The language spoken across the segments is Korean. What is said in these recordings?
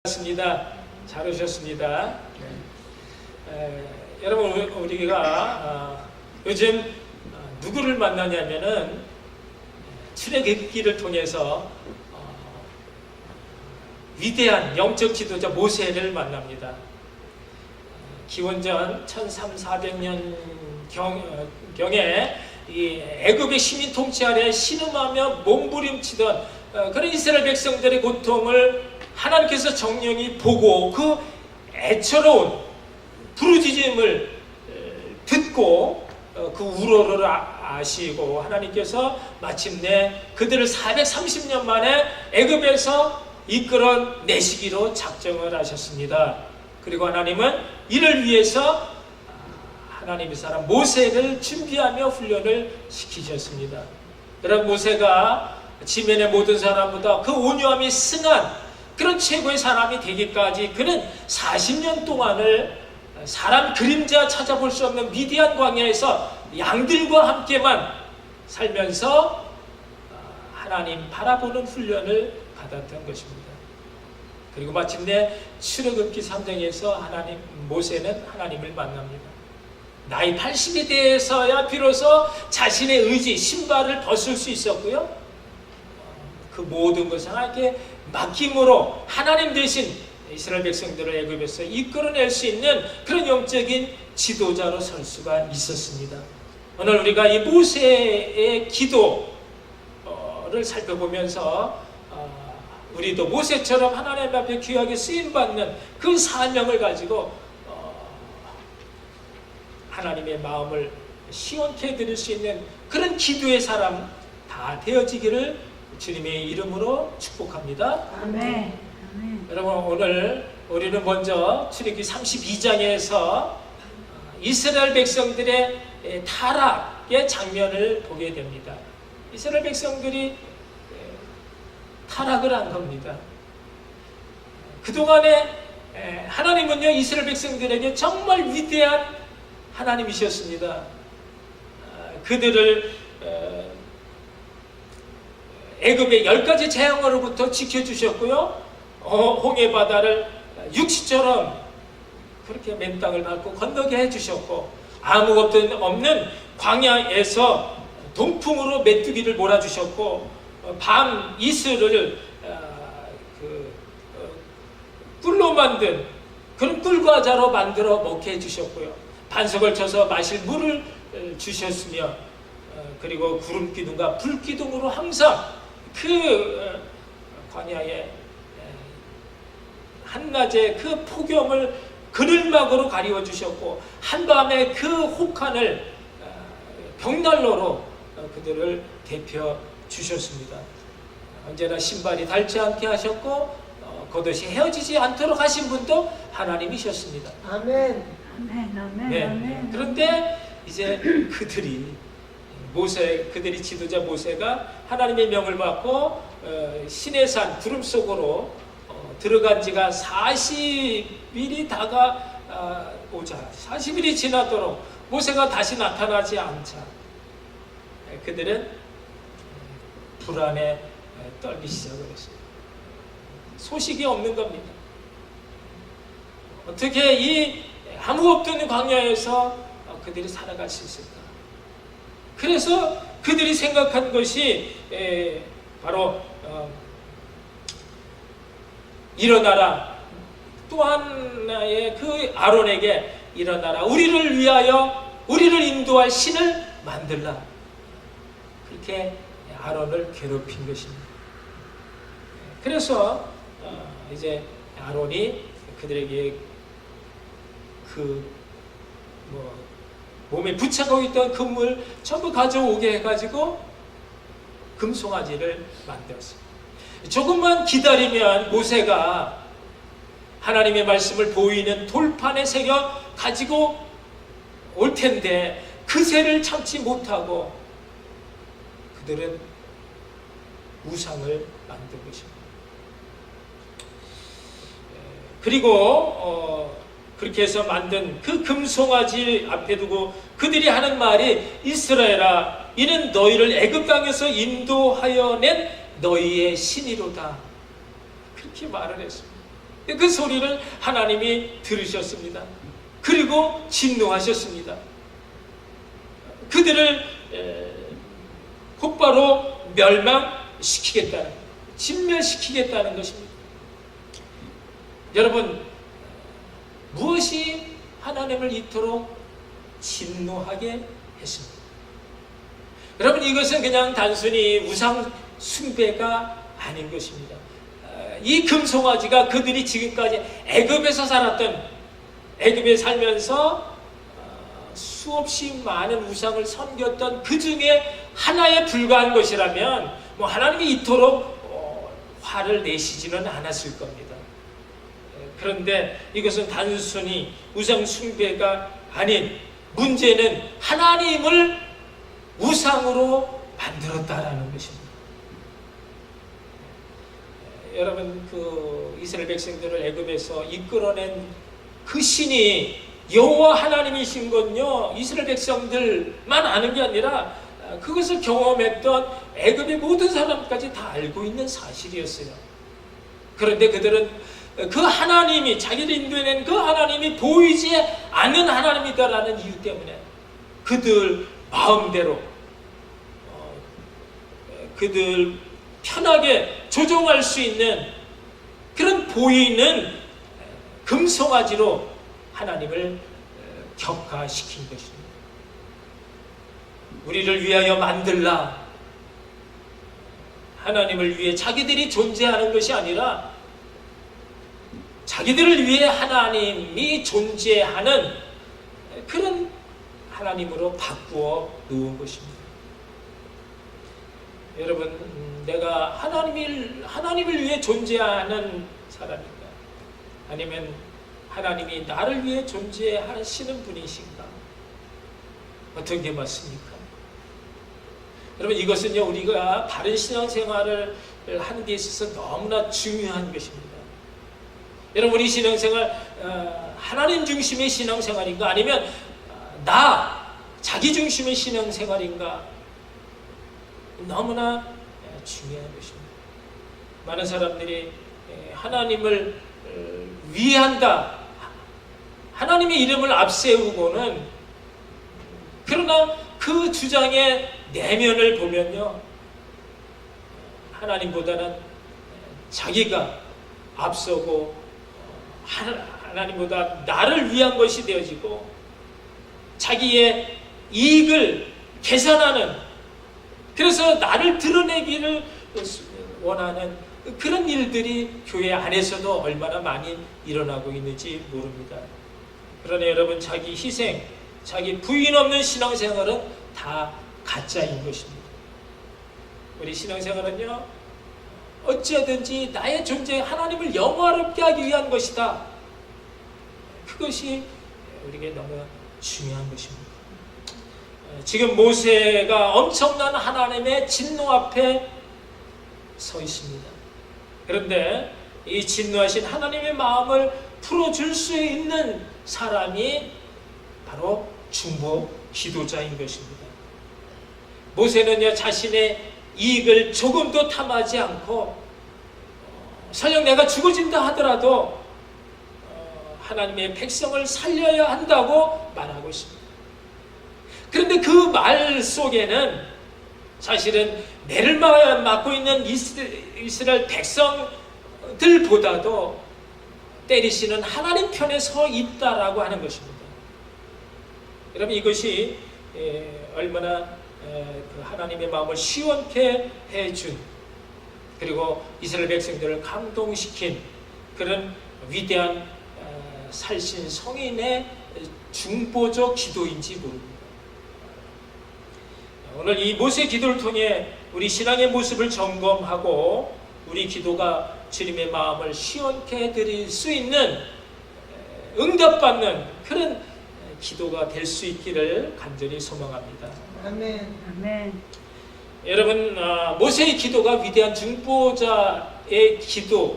반갑습니다. 잘 오셨습니다. 여러분, 우리가 요즘 누구를 만나냐면은 출애굽기를 통해서 위대한 영적 지도자 모세를 만납니다. 기원전 1300~400년 경에 이 애굽의 시민 통치 아래 신음하며 몸부림치던 그런 이스라엘 백성들의 고통을 하나님께서 정령이 보고 그 애처로운 부르짖음을 듣고 그 우러를 아시고 하나님께서 마침내 그들을 430년 만에 애굽에서 이끌어 내시기로 작정을 하셨습니다. 그리고 하나님은 이를 위해서 하나님의 사람 모세를 준비하며 훈련을 시키셨습니다. 여러분, 모세가 지면의 모든 사람보다 그 온유함이 승한 그런 최고의 사람이 되기까지 그는 40년 동안을 사람 그림자 찾아볼 수 없는 미디안 광야에서 양들과 함께만 살면서 하나님 바라보는 훈련을 받았던 것입니다. 그리고 마침내 출애굽기 3장에서 모세는 하나님을 만납니다. 나이 80이 되어서야 비로소 자신의 의지, 신발을 벗을 수 있었고요. 그 모든 것을 하나님께 맡김으로 하나님 대신 이스라엘 백성들을 애굽에서 이끌어낼 수 있는 그런 영적인 지도자로 설 수가 있었습니다. 오늘 우리가 이 모세의 기도를 살펴보면서 우리도 모세처럼 하나님 앞에 귀하게 쓰임받는 그 사명을 가지고 하나님의 마음을 시원케 해드릴 수 있는 그런 기도의 사람 다 되어지기를 주님의 이름으로 축복합니다. 아멘. 여러분, 오늘 우리는 먼저 출애굽기 32장에서 이스라엘 백성들의 타락의 장면을 보게 됩니다. 이스라엘 백성들이 타락을 한 겁니다. 그동안에 하나님은요, 이스라엘 백성들에게 정말 위대한 하나님이셨습니다. 그들을 애굽의 10가지 재앙으로부터 지켜주셨고요. 홍해 바다를 육시처럼 그렇게 맨 땅을 밟고 건너게 해주셨고, 아무것도 없는 광야에서 동풍으로 메뚜기를 몰아주셨고, 밤 이슬을 꿀로 만든 그런 꿀과자로 만들어 먹게 해주셨고요. 반석을 쳐서 마실 물을 주셨으며, 그리고 구름 기둥과 불 기둥으로 항상 그 광야의 한낮의 그 폭염을 그늘막으로 가리워 주셨고, 한밤에 그 혹한을 벽난로로 그들을 데펴 주셨습니다. 언제나 신발이 닳지 않게 하셨고 겉옷이 헤어지지 않도록 하신 분도 하나님이셨습니다. 아멘. 아멘. 아멘. 네. 아멘. 그런데 이제 그들이 지도자 모세가 하나님의 명을 받고 시내산 구름 속으로 들어간 지가 40일이 다가오자, 40일이 지나도록 모세가 다시 나타나지 않자 그들은 불안에 떨기 시작을 했습니다. 소식이 없는 겁니다. 어떻게 이 아무 없던 광야에서 그들이 살아갈 수 있을까? 그래서 그들이 생각한 것이 바로 일어나라, 또 하나의 그 아론에게 일어나라, 우리를 위하여 우리를 인도할 신을 만들라, 그렇게 아론을 괴롭힌 것입니다. 그래서 이제 아론이 그들에게 몸에 붙여고 있던 금을 전부 가져오게 해가지고 금송아지를 만들었습니다. 조금만 기다리면 모세가 하나님의 말씀을 보이는 돌판에 새겨 가지고 올 텐데 그새를 참지 못하고 그들은 우상을 만든 것입니다. 그리고 그렇게 해서 만든 그 금송아지 앞에 두고 그들이 하는 말이, 이스라엘아, 이는 너희를 애굽 땅에서 인도하여 낸 너희의 신이로다, 그렇게 말을 했습니다. 그 소리를 하나님이 들으셨습니다. 그리고 진노하셨습니다. 그들을 곧바로 멸망시키겠다는, 진멸시키겠다는 것입니다. 여러분, 무엇이 하나님을 이토록 진노하게 했습니다? 여러분, 이것은 그냥 단순히 우상 숭배가 아닌 것입니다. 이 금송아지가 그들이 지금까지 애굽에서 살았던, 애굽에 살면서 수없이 많은 우상을 섬겼던 그 중에 하나에 불과한 것이라면 하나님이 이토록 화를 내시지는 않았을 겁니다. 그런데 이것은 단순히 우상 숭배가 아닌, 문제는 하나님을 우상으로 만들었다라는 것입니다. 여러분, 그 이스라엘 백성들을 애굽에서 이끌어낸 그 신이 여호와 하나님이신 건요, 이스라엘 백성들만 아는 게 아니라 그것을 경험했던 애굽의 모든 사람까지 다 알고 있는 사실이었어요. 그런데 그들은 그 하나님이, 자기를 인도해낸 그 하나님이 보이지 않는 하나님이다라는 이유 때문에 그들 마음대로 그들 편하게 조종할 수 있는 그런 보이는 금송아지로 하나님을 격화시킨 것입니다. 우리를 위하여 만들라, 하나님을 위해 자기들이 존재하는 것이 아니라 자기들을 위해 하나님이 존재하는 그런 하나님으로 바꾸어 놓은 것입니다. 여러분, 내가 하나님을 위해 존재하는 사람인가? 아니면 하나님이 나를 위해 존재하시는 분이신가? 어떤 게 맞습니까? 여러분, 이것은요, 우리가 바른 신앙생활을 하는 데 있어서 너무나 중요한 것입니다. 여러분, 우리 신앙생활 하나님 중심의 신앙생활인가? 아니면 자기 중심의 신앙생활인가? 너무나 중요한 것입니다. 많은 사람들이 하나님을 위한다, 하나님의 이름을 앞세우고는, 그러나 그 주장의 내면을 보면요, 하나님보다는 자기가 앞서고 하나님보다 나를 위한 것이 되어지고 자기의 이익을 계산하는, 그래서 나를 드러내기를 원하는 그런 일들이 교회 안에서도 얼마나 많이 일어나고 있는지 모릅니다. 그러나 여러분, 자기 희생, 자기 부인 없는 신앙생활은 다 가짜인 것입니다. 우리 신앙생활은요, 어찌하든지 나의 존재, 하나님을 영화롭게 하기 위한 것이다. 그것이 우리에게 너무 중요한 것입니다. 지금 모세가 엄청난 하나님의 진노 앞에 서 있습니다. 그런데 이 진노하신 하나님의 마음을 풀어줄 수 있는 사람이 바로 중보 기도자인 것입니다. 모세는요, 자신의 이익을 조금도 탐하지 않고 설령 내가 죽어진다 하더라도 하나님의 백성을 살려야 한다고 말하고 있습니다. 그런데 그 말 속에는 사실은 매를 맞고 있는 이스라엘 백성들보다도 때리시는 하나님 편에 서 있다라고 하는 것입니다. 여러분, 이것이 얼마나 그 하나님의 마음을 시원케 해준, 그리고 이스라엘 백성들을 감동시킨 그런 위대한 살신 성인의 중보적 기도인지 모릅니다. 오늘 이 모세 기도를 통해 우리 신앙의 모습을 점검하고 우리 기도가 주님의 마음을 시원케 해드릴 수 있는, 응답받는 그런 기도가 될 수 있기를 간절히 소망합니다. 아멘. 아멘. 여러분, 모세의 기도가 위대한 중보자의 기도라고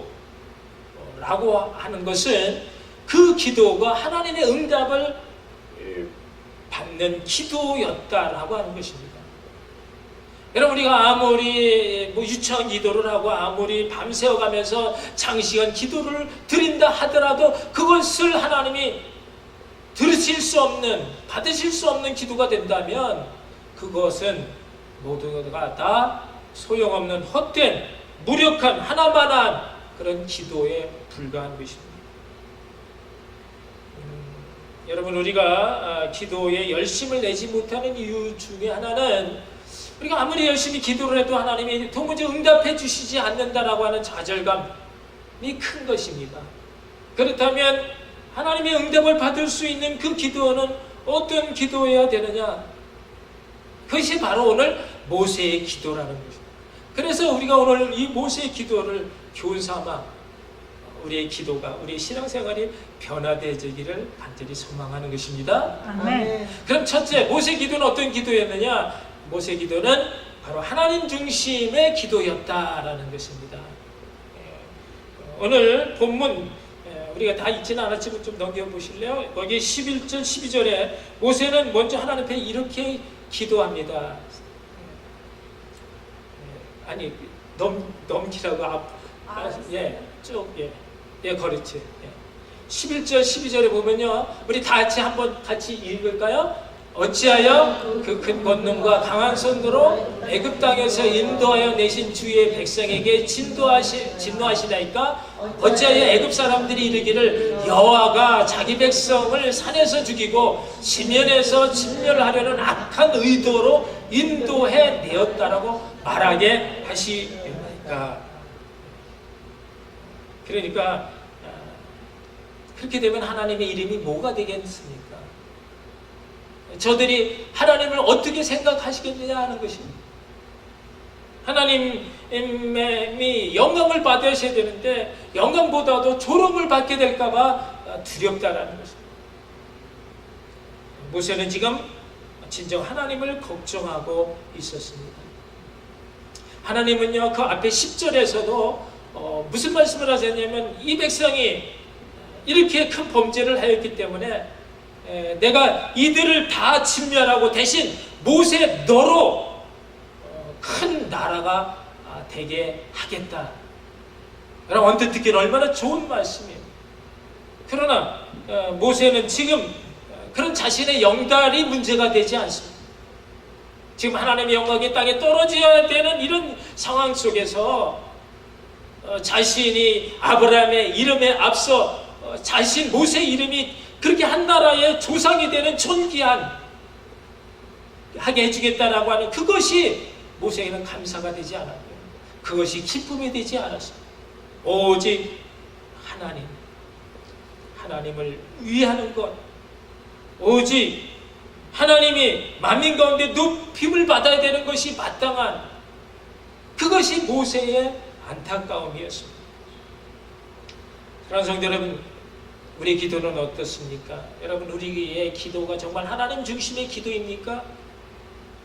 하는 것은 그 기도가 하나님의 응답을 받는 기도였다라고 하는 것입니다. 여러분, 우리가 아무리 유창한 기도를 하고 아무리 밤새워가면서 장시간 기도를 드린다 하더라도 그것을 하나님이 들으실 수 없는, 받으실 수 없는 기도가 된다면 그것은 모두가 다 소용없는 헛된 무력한 하나만한 그런 기도에 불과한 것입니다. 여러분, 우리가 기도에 열심을 내지 못하는 이유 중에 하나는 우리가 아무리 열심히 기도를 해도 하나님이 도무지 응답해 주시지 않는다라고 하는 좌절감이 큰 것입니다. 그렇다면 하나님의 응답을 받을 수 있는 그 기도는 어떤 기도여야 되느냐? 그것이 바로 오늘 모세의 기도라는 것입니다. 그래서 우리가 오늘 이 모세의 기도를 교훈 삼아 우리의 기도가, 우리의 신앙생활이 변화되어지기를 간절히 소망하는 것입니다. 아멘. 그럼 첫째, 모세의 기도는 어떤 기도였느냐? 모세의 기도는 바로 하나님 중심의 기도였다라는 것입니다. 오늘 본문 우리가 다 읽지는 않았지만 좀 넘겨보실래요? 거기 11절 12절에 모세는 먼저 하나님 앞에 이렇게 기도합니다. 아니, 넘기라고 그렇지. 11절 12절에 보면요, 우리 다 같이 읽을까요? 어찌하여 그 큰 권능과 강한 손으로 애굽 땅에서 인도하여 내신 주의 백성에게 진노하시나이까? 어찌하여 애굽 사람들이 이르기를 여호와가 자기 백성을 산에서 죽이고 지면에서 진멸하려는 악한 의도로 인도해 내었다라고 말하게 하시나이까? 그러니까 그렇게 되면 하나님의 이름이 뭐가 되겠습니까? 저들이 하나님을 어떻게 생각하시겠느냐 하는 것입니다. 하나님이 영광을 받으셔야 되는데 영광보다도 조롱을 받게 될까봐 두렵다라는 것입니다. 모세는 지금 진정 하나님을 걱정하고 있었습니다. 하나님은요, 그 앞에 10절에서도 무슨 말씀을 하셨냐면, 이 백성이 이렇게 큰 범죄를 하였기 때문에 내가 이들을 다 진멸하고 대신 모세 너로 큰 나라가 되게 하겠다. 여러분, 언뜻 듣기는 얼마나 좋은 말씀이에요. 그러나 모세는 지금 그런 자신의 영달이 문제가 되지 않습니다. 지금 하나님의 영광이 땅에 떨어져야 되는 이런 상황 속에서 자신이 아브라함의 이름에 앞서 자신 모세 이름이 그렇게 한 나라의 조상이 되는 존귀한 하게 해주겠다라고 하는 그것이 모세에게는 감사가 되지 않았고요. 그것이 기쁨이 되지 않았어요. 오직 하나님을 위하는 것, 오직 하나님이 만민 가운데 높임을 받아야 되는 것이 마땅한 그것이 모세의 안타까움이었습니다. 사랑하는 성도 여러분, 우리의 기도는 어떻습니까? 여러분, 우리의 기도가 정말 하나님 중심의 기도입니까?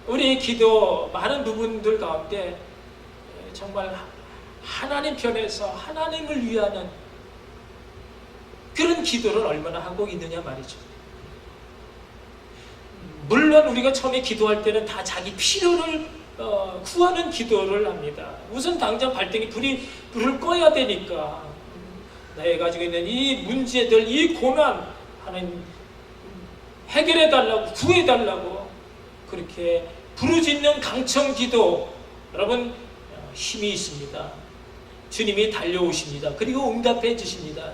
우리의 기도 많은 부분들 가운데 정말 하나님 편에서 하나님을 위하는 그런 기도를 얼마나 하고 있느냐 말이죠. 물론 우리가 처음에 기도할 때는 다 자기 필요를 구하는 기도를 합니다. 우선 당장 발등에 불을 꺼야 되니까 내가 가지고 있는 이 문제들, 이 고난 하나님 해결해달라고, 구해달라고 그렇게 부르짖는 강청 기도, 여러분 힘이 있습니다. 주님이 달려오십니다. 그리고 응답해 주십니다.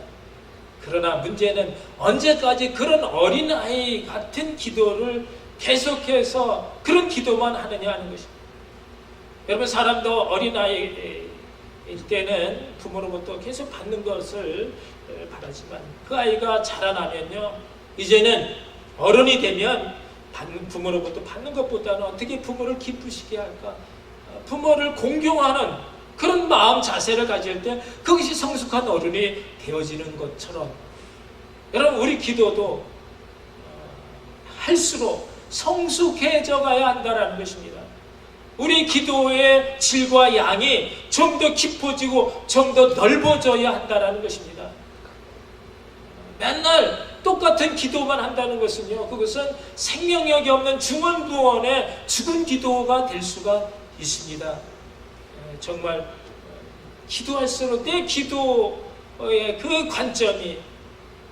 그러나 문제는 언제까지 그런 어린아이 같은 기도를 계속해서 그런 기도만 하느냐 하는 것입니다. 여러분, 사람도 어린아이일 때는 부모로부터 계속 받는 것을 바라지만 그 아이가 자라나면요, 이제는 어른이 되면 부모로부터 받는 것보다는 어떻게 부모를 기쁘시게 할까, 부모를 공경하는 그런 마음 자세를 가질 때 그것이 성숙한 어른이 되어지는 것처럼, 여러분, 우리 기도도 할수록 성숙해져 가야 한다는 것입니다. 우리 기도의 질과 양이 좀 더 깊어지고 좀 더 넓어져야 한다는 것입니다. 맨날 똑같은 기도만 한다는 것은요, 그것은 생명력이 없는 중언부언의 죽은 기도가 될 수가 있습니다. 정말 기도할수록 내 기도의 그 관점이,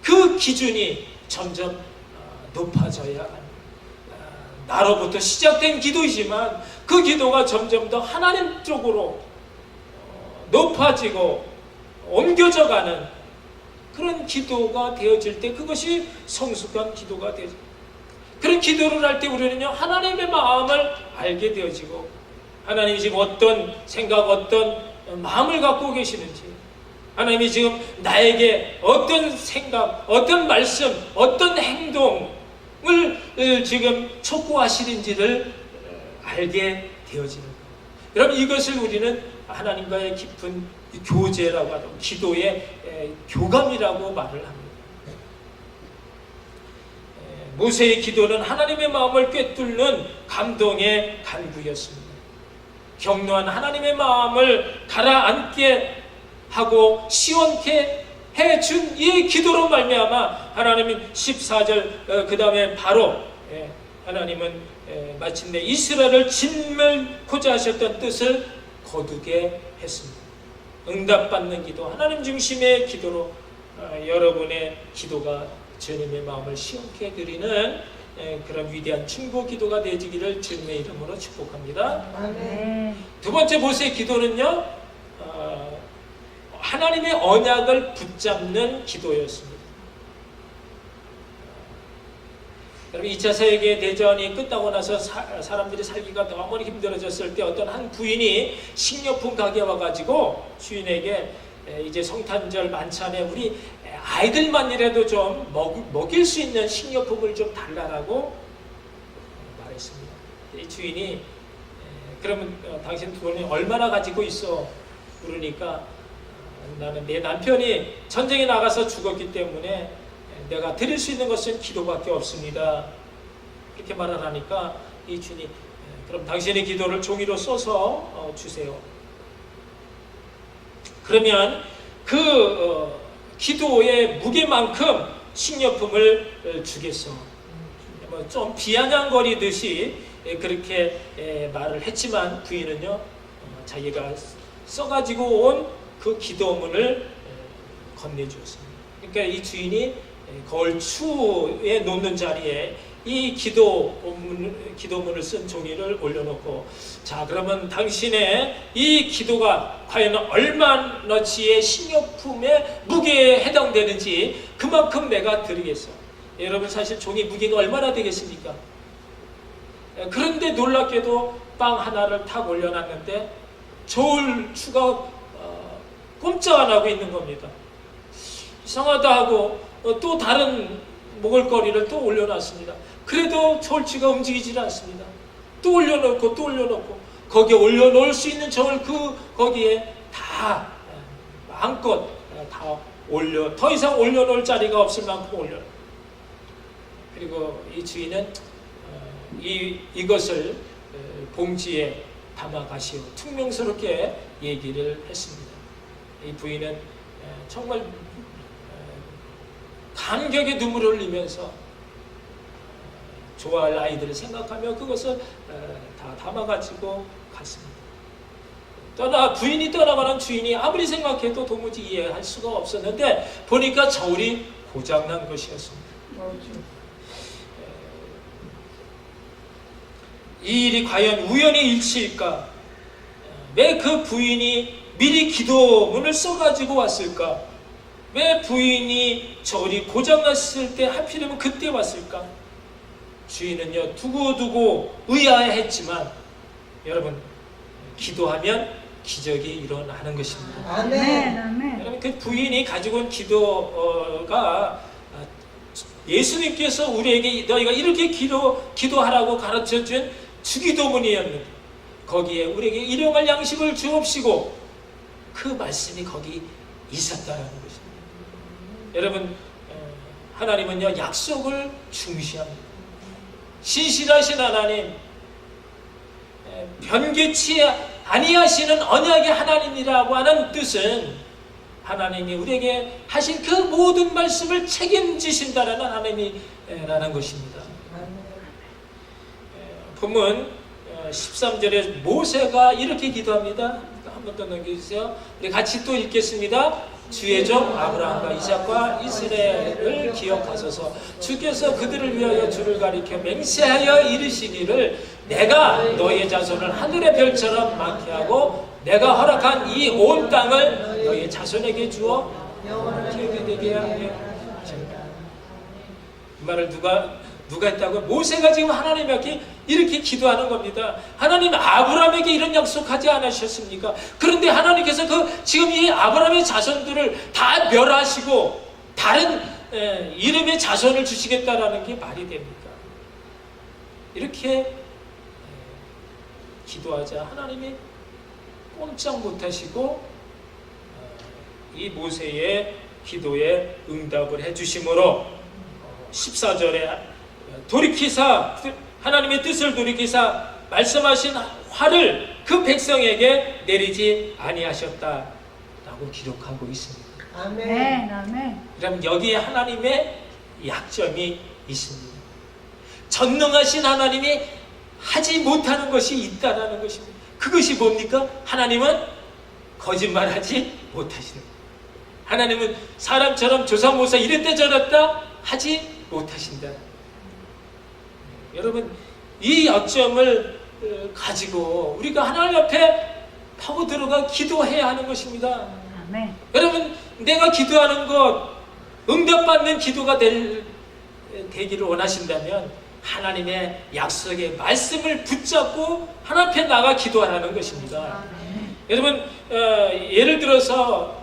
그 기준이 점점 높아져야 합니다. 나로부터 시작된 기도이지만 그 기도가 점점 더 하나님 쪽으로 높아지고 옮겨져 가는 그런 기도가 되어질 때 그것이 성숙한 기도가 되죠. 그런 기도를 할 때 우리는요, 하나님의 마음을 알게 되어지고, 하나님이 지금 어떤 생각, 어떤 마음을 갖고 계시는지, 하나님이 지금 나에게 어떤 생각, 어떤 말씀, 어떤 행동을 지금 촉구하시는지를 알게 되어지는 거예요. 여러분, 이것을 우리는 하나님과의 깊은 교제라고 하고 기도의 교감이라고 말을 합니다. 모세의 기도는 하나님의 마음을 꿰뚫는 감동의 간구였습니다. 격려한 하나님의 마음을 가라앉게 하고 시원케 해준 이 기도로 말미암아 하나님은 14절 그 다음에 바로 하나님은 마침내 이스라엘을 짓밟고자 하셨던 뜻을 거두게 했습니다. 응답받는 기도, 하나님 중심의 기도로 여러분의 기도가 주님의 마음을 시원케 드리는 그런 위대한 충고 기도가 되어지기를 주님의 이름으로 축복합니다. 아멘. 두 번째 모세의 기도는요, 하나님의 언약을 붙잡는 기도였습니다. 여러분, 2차 세계대전이 끝나고 나서 사람들이 살기가 너무 힘들어졌을 때 어떤 한 부인이 식료품 가게 와가지고 주인에게 이제 성탄절 만찬에 우리 아이들만이라도 좀 먹일 수 있는 식료품을 좀 달라고 말했습니다. 이 주인이 그러면 당신 돈이 얼마나 가지고 있어? 그러니까 나는 내 남편이 전쟁에 나가서 죽었기 때문에 내가 드릴 수 있는 것은 기도밖에 없습니다. 그렇게 말을 하니까 이 주인이 그럼 당신의 기도를 종이로 써서 주세요. 그러면 그 기도의 무게만큼 식료품을 주겠어. 좀 비아냥거리듯이 그렇게 말을 했지만 부인은요, 자기가 써가지고 온 그 기도문을 건네주었습니다. 그러니까 이 주인이 거울 추에 놓는 자리에 이 기도문을 쓴 종이를 올려놓고, 자, 그러면 당신의 이 기도가 과연 얼마나치의 식료품의 무게에 해당되는지 그만큼 내가 드리겠어. 여러분, 사실 종이 무게가 얼마나 되겠습니까? 그런데 놀랍게도 빵 하나를 탁 올려놨는데 저울추가 꼼짝 안 하고 있는 겁니다. 이상하다 하고 또 다른 먹을거리를 또 올려놨습니다. 그래도 저울추가 움직이질 않습니다. 또 올려놓고 또 올려놓고, 거기에 올려놓을 수 있는 저울 거기에 다 마음껏 다 올려, 더 이상 올려놓을 자리가 없을 만큼 올려. 그리고 이 주인은 이것을 봉지에 담아 가시오, 퉁명스럽게 얘기를 했습니다. 이 부인은 정말 감격의 눈물을 흘리면서 좋아할 아이들을 생각하며 그것을 다 담아가지고 갔습니다. 부인이 떠나가는 주인이 아무리 생각해도 도무지 이해할 수가 없었는데 보니까 저울이 고장난 것이었습니다. 이 일이 과연 우연히 일치일까? 왜 그 부인이 미리 기도문을 써가지고 왔을까? 왜 부인이 저울이 고장났을 때 하필이면 그때 왔을까? 주인은요, 두고두고 의아해했지만 여러분, 기도하면 기적이 일어나는 것입니다. 아멘. 아멘. 여러분, 그 부인이 가지고 온 기도가 예수님께서 우리에게 너희가 이렇게 기도하라고 가르쳐준 주기도문이었는데 거기에 우리에게 일용할 양식을 주옵시고 그 말씀이 거기 있었다는 것입니다. 여러분, 하나님은요, 약속을 중시합니다. 신실하신 하나님, 변개치 아니하시는 언약의 하나님이라고 하는 뜻은 하나님이 우리에게 하신 그 모든 말씀을 책임지신다라는 하나님이라는 것입니다. 본문 13절에 모세가 이렇게 기도합니다. 한 번 더 넘겨주세요. 우리 같이 또 읽겠습니다. 주의 종 아브라함과 이삭과 이스라엘을 기억하소서. 주께서 그들을 위하여 주를 가리켜 맹세하여 이르시기를 내가 너의 자손을 하늘의 별처럼 많게 하고 내가 허락한 이 온 땅을 너의 자손에게 주어 기업이 되게 하며. 그 말을 누가 했다고? 모세가 지금 하나님께 이렇게 기도하는 겁니다. 하나님 아브라함에게 이런 약속하지 않으셨습니까? 그런데 하나님께서 지금 이 아브라함의 자손들을 다 멸하시고 다른 이름의 자손을 주시겠다라는 게 말이 됩니까? 이렇게 기도하자 하나님이 꼼짝 못하시고 이 모세의 기도에 응답을 해주심으로 14절에 돌이키사 하나님의 뜻을 돌이키사 말씀하신 화를 그 백성에게 내리지 아니하셨다라고 기록하고 있습니다. 아멘. 아멘. 그럼 여기에 하나님의 약점이 있습니다. 전능하신 하나님이 하지 못하는 것이 있다라는 것입니다. 그것이 뭡니까? 하나님은 거짓말하지 못하시는 거예요. 하나님은 사람처럼 조사모사 이랬다 저랬다 하지 못하신다. 여러분 이 약점을 가지고 우리가 하나님 앞에 파고 들어가 기도해야 하는 것입니다. 아멘. 여러분 내가 기도하는 것 응답받는 기도가 되기를 원하신다면 하나님의 약속의 말씀을 붙잡고 하나님 앞에 나가 기도하라는 것입니다. 여러분 예를 들어서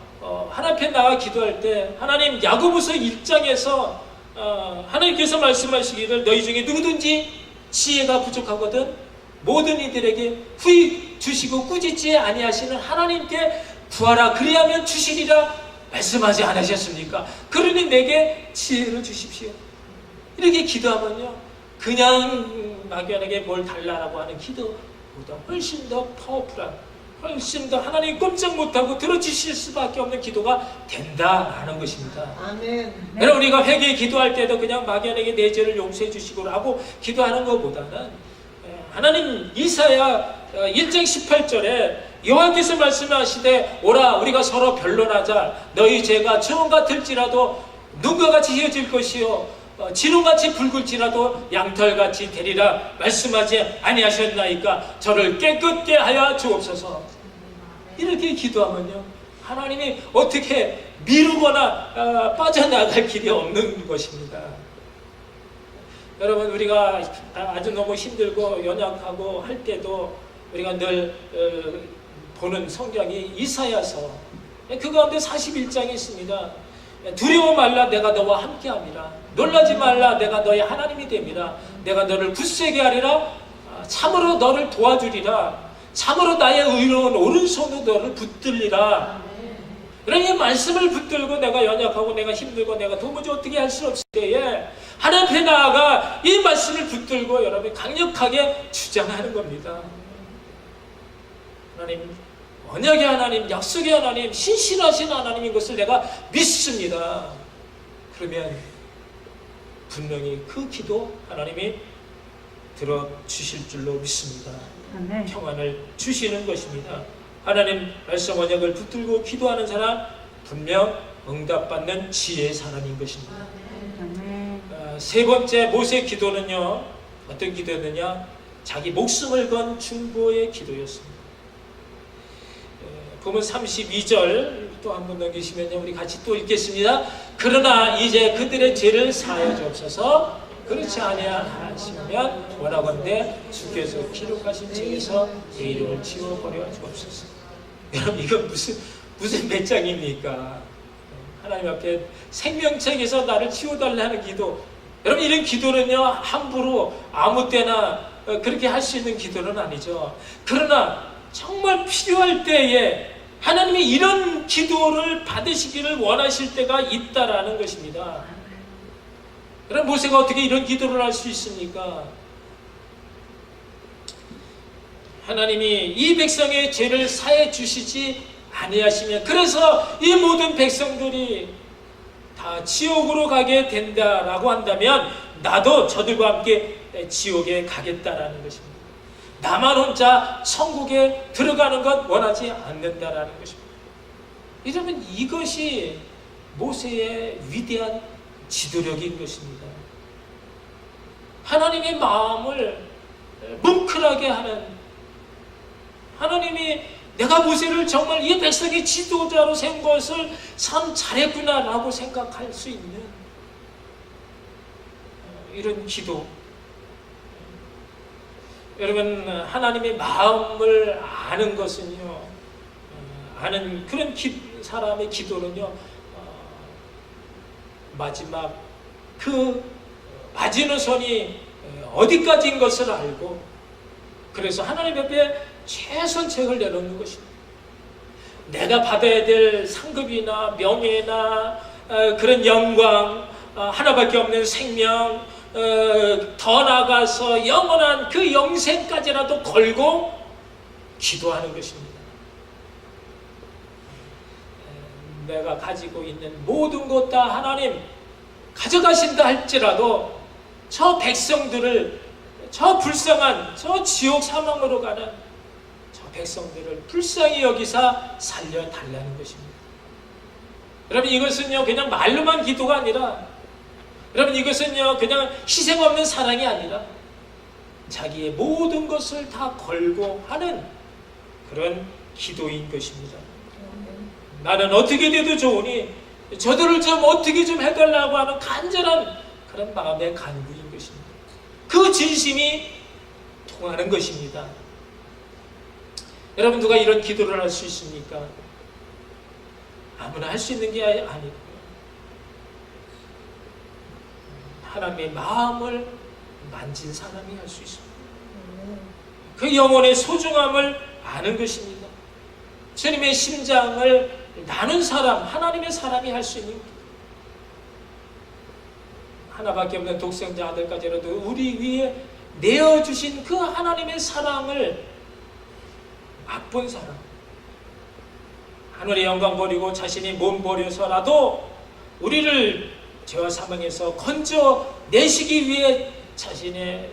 하나님 앞에 나가 기도할 때 하나님 야고보서 1장에서 하나님께서 말씀하시기를 너희 중에 누구든지 지혜가 부족하거든 모든 이들에게 후히 주시고 꾸짖지 아니하시는 하나님께 구하라 그리하면 주시리라 말씀하지 않으셨습니까? 그러니 내게 지혜를 주십시오. 이렇게 기도하면요 그냥 막연하게 뭘 달라라고 하는 기도보다 훨씬 더 파워풀한 훨씬 더 하나님 꼼짝 못하고 들어주실 수밖에 없는 기도가 된다라는 것입니다. 아멘. 여러분 우리가 회개에 기도할 때도 그냥 막연하게 내 죄를 용서해 주시고라고 기도하는 것보다는 하나님 이사야 1장 18절에 여호와께서 말씀하시되 오라 우리가 서로 변론하자 너희 죄가 주홍 같을지라도 눈과 같이 휘어질 것이요 진홍같이 붉을지라도 양털같이 되리라 말씀하지 아니하셨나이까 저를 깨끗게 하여 주옵소서. 이렇게 기도하면요 하나님이 어떻게 미루거나 빠져나갈 길이 없는 것입니다. 여러분 우리가 아주 너무 힘들고 연약하고 할 때도 우리가 늘 보는 성경이 이사야서 그 가운데 41장이 있습니다. 두려워 말라 내가 너와 함께함이라 놀라지 말라 내가 너의 하나님이 됨이라 내가 너를 굳세게 하리라 참으로 너를 도와주리라 참으로 나의 의로운 오른손으로 너를 붙들리라. 그러니 말씀을 붙들고 내가 연약하고 내가 힘들고 내가 도무지 어떻게 할 수 없을 때에 하나님 앞에 나아가 이 말씀을 붙들고 여러분이 강력하게 주장하는 겁니다. 하나님 언약의 하나님, 약속의 하나님, 신실하신 하나님인 것을 내가 믿습니다. 그러면 분명히 그 기도 하나님이 들어주실 줄로 믿습니다. 아멘. 평안을 주시는 것입니다. 하나님 말씀 언약을 붙들고 기도하는 사람 분명 응답받는 지혜의 사람인 것입니다. 아멘. 세 번째 모세의 기도는요 어떤 기도였느냐? 자기 목숨을 건 중보의 기도였습니다. 보면 32절 또 한 번 넘기시면요 우리 같이 또 읽겠습니다. 그러나 이제 그들의 죄를 사하여 주옵소서. 그렇지 아니하시면 원하건대 주께서 기록하신 책에서 내 이름을 지워버려 주옵소서. 여러분 이건 무슨 배짱입니까? 하나님 앞에 생명책에서 나를 지워달라는 기도. 여러분 이런 기도는요 함부로 아무 때나 그렇게 할 수 있는 기도는 아니죠. 그러나 정말 필요할 때에 하나님이 이런 기도를 받으시기를 원하실 때가 있다라는 것입니다. 그럼 모세가 어떻게 이런 기도를 할 수 있습니까? 하나님이 이 백성의 죄를 사해 주시지 아니하시면 그래서 이 모든 백성들이 다 지옥으로 가게 된다라고 한다면 나도 저들과 함께 지옥에 가겠다라는 것입니다. 나만 혼자 천국에 들어가는 것 원하지 않는다라는 것입니다. 여러분, 이것이 모세의 위대한 지도력인 것입니다. 하나님의 마음을 뭉클하게 하는, 하나님이 내가 모세를 정말 이 백성의 지도자로 세운 것을 참 잘했구나라고 생각할 수 있는 이런 기도. 여러분, 하나님의 마음을 아는 것은요, 아는 그런 사람의 기도는요, 마지막 그 마지노선이 어디까지인 것을 알고, 그래서 하나님 앞에 최선책을 내놓는 것입니다. 내가 받아야 될 상급이나 명예나 그런 영광, 하나밖에 없는 생명, 더 나아가서 영원한 그 영생까지라도 걸고 기도하는 것입니다. 내가 가지고 있는 모든 것 다 하나님 가져가신다 할지라도 저 백성들을, 저 불쌍한 저 지옥 사망으로 가는 저 백성들을 불쌍히 여기사 살려달라는 것입니다. 여러분, 이것은요 그냥 말로만 기도가 아니라, 여러분, 이것은요 그냥 희생 없는 사랑이 아니라 자기의 모든 것을 다 걸고 하는 그런 기도인 것입니다. 나는 어떻게 돼도 좋으니 저들을 좀 어떻게 좀 해달라고 하는 간절한 그런 마음의 간구인 것입니다. 그 진심이 통하는 것입니다. 여러분, 누가 이런 기도를 할 수 있습니까? 아무나 할 수 있는 게 아니고요. 하나님의 마음을 만진 사람이 할 수 있습니다. 그 영혼의 소중함을 아는 것입니다. 주님의 심장을 나눈 사람, 하나님의 사람이 할 수 있는, 하나밖에 없는 독생자 아들까지라도 우리 위에 내어주신 그 하나님의 사랑을 맛본 사람, 하늘의 영광 버리고 자신이 몸 버려서라도 우리를 죄와 사망에서 건져내시기 위해 자신의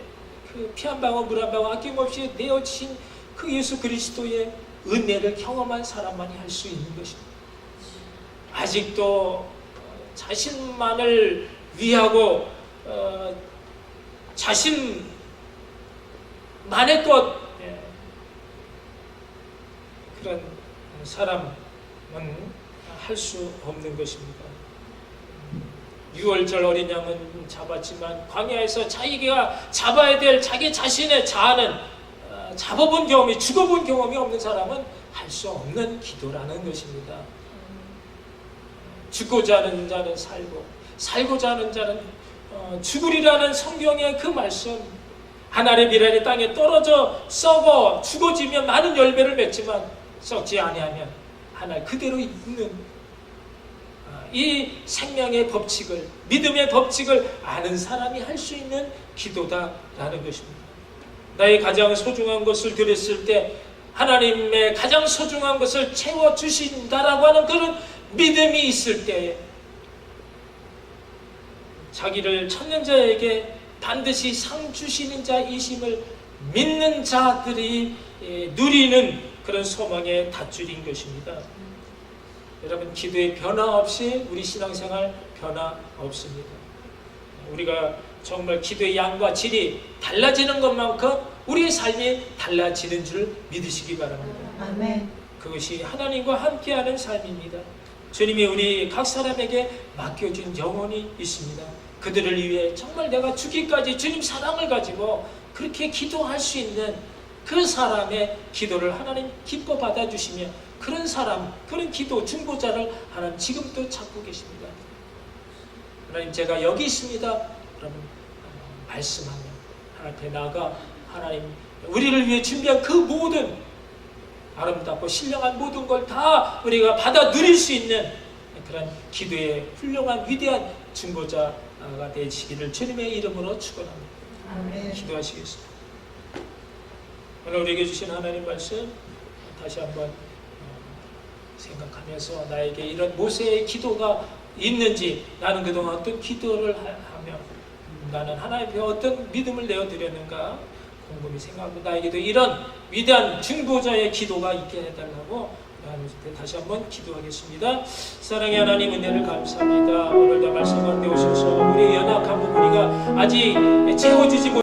그 피 한 방울 물 한 방울 아낌없이 내어주신 그 예수 그리스도의 은혜를 경험한 사람만이 할 수 있는 것입니다. 아직도 자신만을 위하고 자신만의 것, 그런 사람은 할 수 없는 것입니다. 6월절 어린 양은 잡았지만 광야에서 자기가 잡아야 될 자기 자신의 자아는 잡아본 경험이, 죽어본 경험이 없는 사람은 할 수 없는 기도라는 것입니다. 죽고자 하는 자는 살고, 살고자 하는 자는 죽으리라는 성경의 그 말씀, 하늘의 미랄이 땅에 떨어져 썩어 죽어지면 많은 열매를 맺지만 썩지 아니하면 하늘 그대로 있는 이 생명의 법칙을, 믿음의 법칙을 아는 사람이 할 수 있는 기도다라는 것입니다. 나의 가장 소중한 것을 드렸을 때 하나님의 가장 소중한 것을 채워주신다라고 하는 그런 믿음이 있을 때에 자기를 찾는 자에게 반드시 상 주시는 자이심을 믿는 자들이 누리는 그런 소망의 닷줄인 것입니다. 여러분, 기도의 변화 없이 우리 신앙생활 변화 없습니다. 우리가 정말 기도의 양과 질이 달라지는 것만큼 우리의 삶이 달라지는 줄 믿으시기 바랍니다. 아멘. 그것이 하나님과 함께하는 삶입니다. 주님이 우리 각 사람에게 맡겨준 영혼이 있습니다. 그들을 위해 정말 내가 죽기까지 주님 사랑을 가지고 그렇게 기도할 수 있는 그 사람의 기도를 하나님 기뻐 받아주시며, 그런 사람, 그런 기도 중보자를 하나님 지금도 찾고 계십니다. 하나님, 제가 여기 있습니다. 그러면 말씀하며 하나님 앞에 나아가 하나님 우리를 위해 준비한 그 모든 아름답고 신령한 모든 걸 다 우리가 받아 누릴 수 있는 그런 기도의 훌륭한 위대한 중보자가 되시기를 주님의 이름으로 축원합니다. 아멘. 기도하시겠습니다. 오늘 우리에게 주신 하나님 말씀 다시 한번 생각하면서 나에게 이런 모세의 기도가 있는지, 나는 그동안 어떤 기도를 하며 나는 하나님 앞에 어떤 믿음을 내어드렸는가 곰곰이 생각하고 나에게도 이런 위대한 중보자의 기도가 있게 해달라고 하나님께 다시 한번 기도하겠습니다. 사랑의 하나님, 은혜를 감사합니다. 오늘도 말씀 가운데 오셔서 우리의 연약한 부분이가 아직 채워지지 못